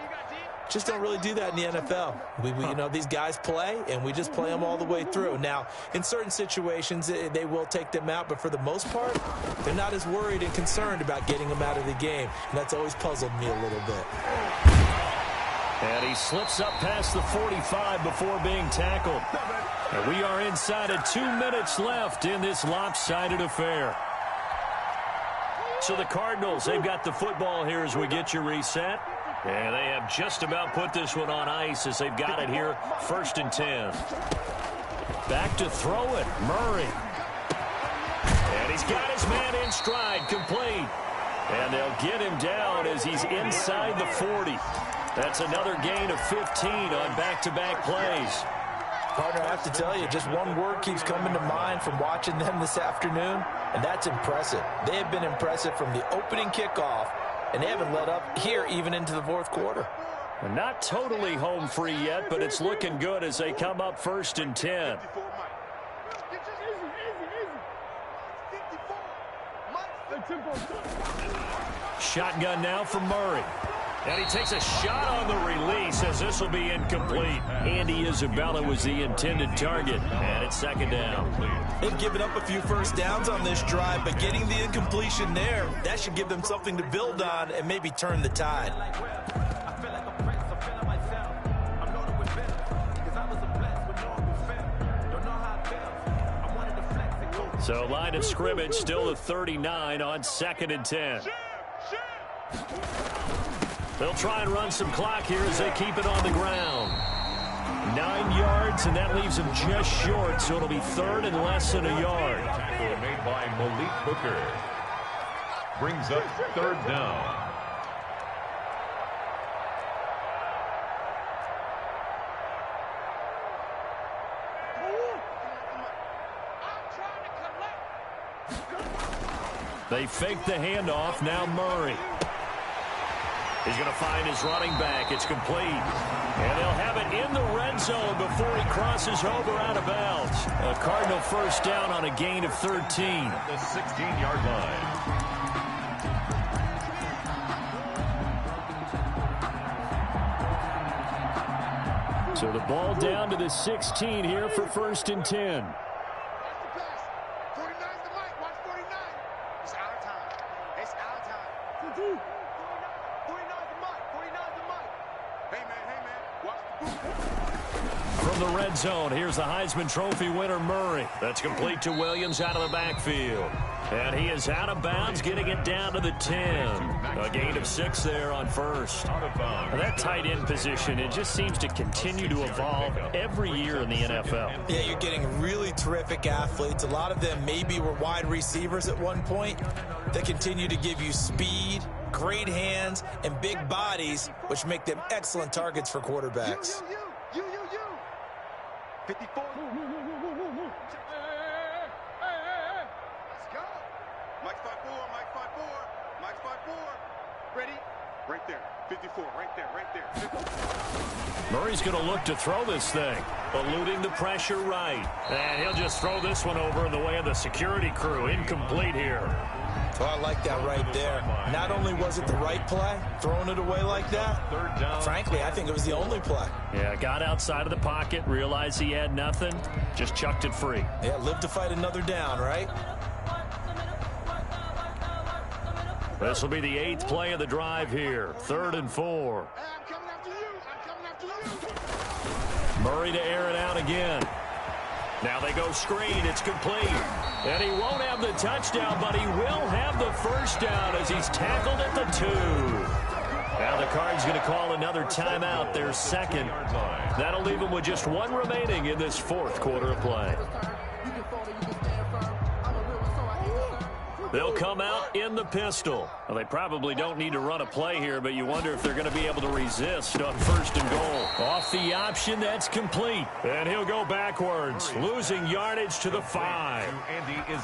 S2: just don't really do that in the NFL. You know, these guys play, and we just play them all the way through. Now, in certain situations, they will take them out, but for the most part, they're not as worried and concerned about getting them out of the game. And that's always puzzled me a little bit.
S5: And he slips up past the 45 before being tackled. And we are inside of 2 minutes left in this lopsided affair. So the Cardinals, they've got the football here as we get you reset. And they have just about put this one on ice as they've got it here, 1st and 10. Back to throw it, Murray. And he's got his man in stride, complete. And they'll get him down as he's inside the 40. That's another gain of 15 on back-to-back plays.
S2: Partner, I have to tell you, just one word keeps coming to mind from watching them this afternoon, and that's impressive. They have been impressive from the opening kickoff, and they haven't let up here even into the 4th quarter.
S5: Well, not totally home free yet, but it's looking good as they come up 1st and 10. Shotgun now from Murray. And he takes a shot on the release as this will be incomplete. Andy Isabella was the intended target, and it's 2nd down.
S2: They've given up a few first downs on this drive, but getting the incompletion there, that should give them something to build on and maybe turn the tide.
S5: So line of scrimmage still the 39 on 2nd and 10. They'll try and run some clock here as they keep it on the ground. 9 yards, and that leaves them just short, so it'll be 3rd and less than a yard.
S3: Tackle made by Malik Hooker. Brings up 3rd down.
S5: They fake the handoff. Now Murray. He's going to find his running back. It's complete. And they'll have it in the red zone before he crosses over out of bounds. A Cardinal first down on a gain of 13.
S3: The 16-yard line.
S5: So the ball down to the 16 here for 1st and 10. From the red zone, here's the Heisman Trophy winner, Murray. That's complete to Williams out of the backfield. And he is out of bounds, getting it down to the 10. A gain of 6 there on 1st. Now that tight end position, it just seems to continue to evolve every year in the NFL.
S2: Yeah, you're getting really terrific athletes. A lot of them maybe were wide receivers at one point. They continue to give you speed, great hands, and big bodies, which make them excellent targets for quarterbacks.
S4: You. 54. Let's go. Mike 5-4. Mike 5-4. Ready? Right there. 54. Right there. 54.
S5: Murray's going to look to throw this thing, eluding the pressure right. And he'll just throw this one over in the way of the security crew. Incomplete here.
S2: Oh, I like that right there. Not only was it the right play, throwing it away like that,
S3: 3rd down.
S2: frankly, I think it was the only play.
S5: Yeah, got outside of the pocket, realized he had nothing, just chucked it free.
S2: Yeah, live to fight another down, right?
S5: This will be the 8th play of the drive here. 3rd and 4.
S4: Hey, I'm coming after you.
S5: Murray to air it out again. Now they go screen. It's complete. And he won't have the touchdown, but he will have the first down as he's tackled at the 2.
S1: Now the Cards going to call another timeout, their second. That'll leave them with just one remaining in this fourth quarter of play. They'll come out in the pistol. Well, they probably don't need to run a play here, but you wonder if they're going to be able to resist on first and goal. Off the option, that's complete. And he'll go backwards, losing yardage to the 5.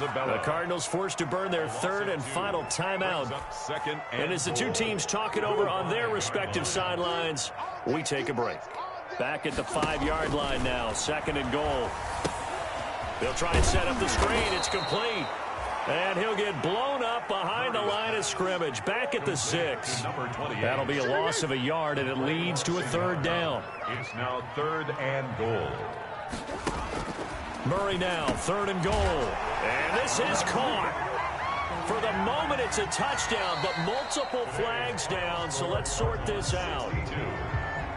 S1: The Cardinals forced to burn their third and final timeout. And as the two teams talk it over on their respective sidelines, we take a break. Back at the 5-yard line now, second and goal. They'll try and set up the screen. It's complete. And he'll get blown up behind the line of scrimmage, back at the 6. That'll be a loss of a yard, and it leads to a third down.
S3: It's now third and goal.
S1: Murray now, third and goal. And this is caught. For the moment, it's a touchdown, but multiple flags down, so let's sort this out.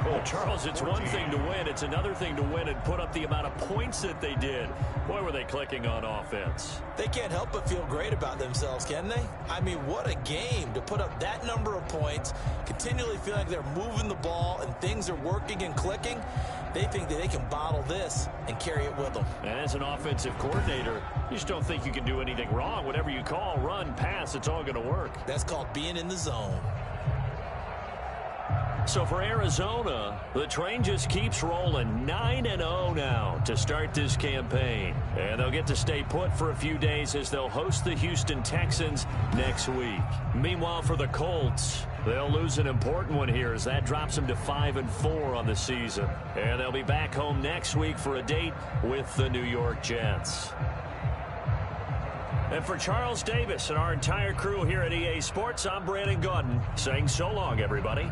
S1: Well, Charles, it's one thing to win. It's another thing to win and put up the amount of points that they did. Boy, were they clicking on offense.
S2: They can't help but feel great about themselves, can they? I mean, what a game to put up that number of points, continually feel like they're moving the ball and things are working and clicking. They think that they can bottle this and carry it with them.
S1: And as an offensive coordinator, you just don't think you can do anything wrong. Whatever you call, run, pass, it's all going to work.
S2: That's called being in the zone.
S1: So for Arizona, the train just keeps rolling. 9-0 now to start this campaign. And they'll get to stay put for a few days as they'll host the Houston Texans next week. Meanwhile, for the Colts, they'll lose an important one here as that drops them to 5-4 on the season. And they'll be back home next week for a date with the New York Jets. And for Charles Davis and our entire crew here at EA Sports, I'm Brandon Gaudin saying so long, everybody.